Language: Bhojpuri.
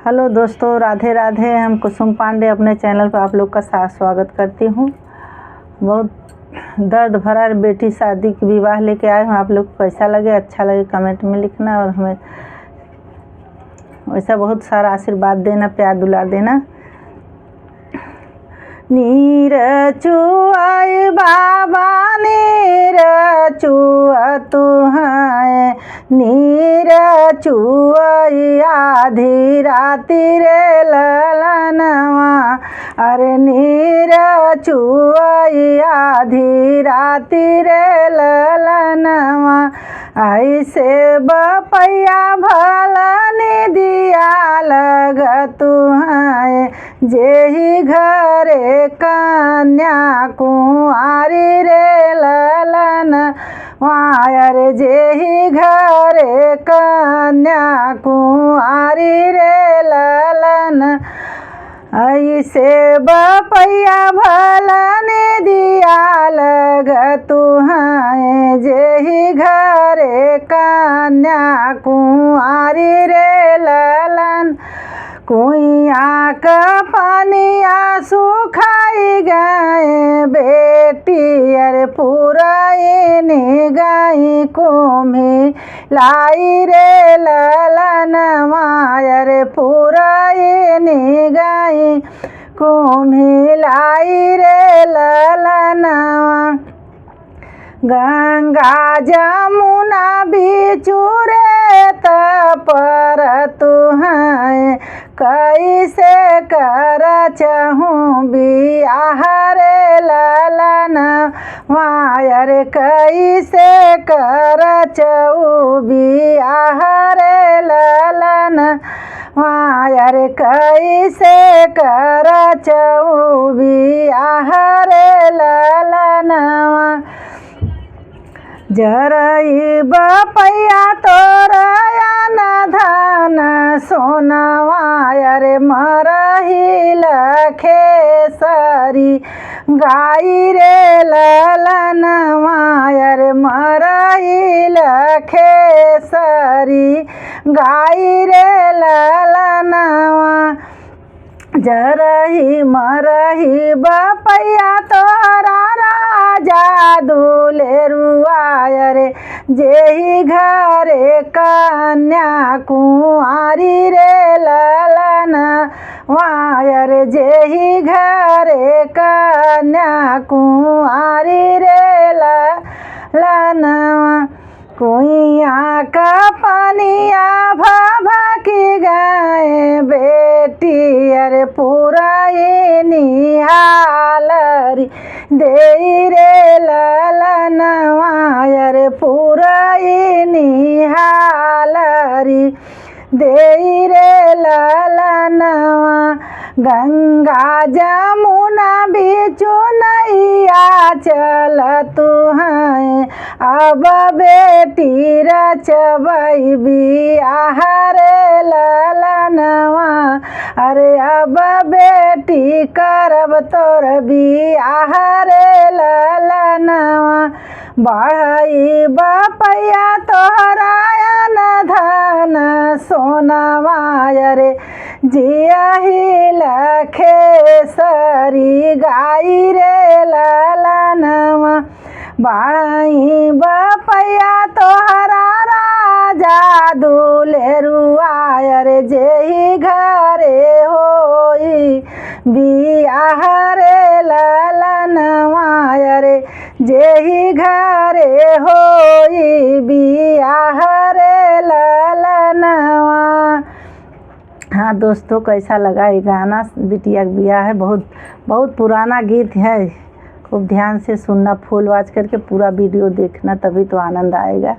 हेलो दोस्तों, राधे राधे। हम कुसुम पांडे अपने चैनल पर आप लोग का स्वागत करती हूँ। बहुत दर्द भरा बेटी शादी की विवाह लेके आए हूँ। आप लोग को कैसा लगे, अच्छा लगे कमेंट में लिखना और हमें वैसा बहुत सारा आशीर्वाद देना, प्यार दुलार देना। नीर चुआई बाबा नीर चुआ तुहाए, नीर चुआई आधी राती रे ललनवा। अरे नीर चुआई आधी राती रे ललनवा। ऐसे बपैया भलनी दिया लग तुहाए, जेही घरे कन्या कुंवारी रे ललन वायर। जेही घरे कन्या कुंवारी रे ललन, ऐसे बपैया भलनी दिया लग तुहाए, जेही घरे कन्या कुंवारी रे ललन। कुइया का पानिया सुखाई गए बेटी, अरे पुरानी गई कुम्ही लाई रे ललनवा। अरे पुरानी गई कुम्ही लाई रे ललनवा। गंगा जमुना बिचुरे पर तुहाए, कैसे कर चहूँ बियाह रे ललन वायर। कैसे कर चहूँ बियाह रे ललन वायर। कैसे कर चहूँ बियाह रे ललनवा। जरई बपैया तोरया न धन सोनवा। अरे मरही लखेसरी गाई रे ललनवा। अरे मरही लखेसरी गाई रे ललनवा। जरही मरही बपैया तोरा राजा दुलेरुआ। अरे जेही घरे कन्या कुंवारी रे ललन वायर। जेही घरे कन्या कुंवारी रे ललनवा। कुइया का पानिया भभकी गए बेटी, अरे पुरानी हालरी दे रे ललनवा। अरे पुरानी हालरी दे रे ललनवा। गंगा जमुना बिचु नैया चल तुहाए, अब बेटी रचबई बियाह रे ललनवा। अरे अब बेटी करब तोर बियाह रे ललनवा। बढ़ई बपैया तोहरा न धन सोनवा। अरे जियही लखेसरी गाई रे ललनवा। बढ़ई बपैया तोहरा राजा दुलेरुआ। अरे जेही घरे होई बियाह रे ललनवा। अरे जेही घरे होई बियाह रे ललनवा। हाँ दोस्तों, कैसा लगा ये गाना? बिटिया का बियाह है, बहुत पुराना गीत है। खूब ध्यान से सुनना, फुल वॉच करके पूरा वीडियो देखना, तभी तो आनंद आएगा।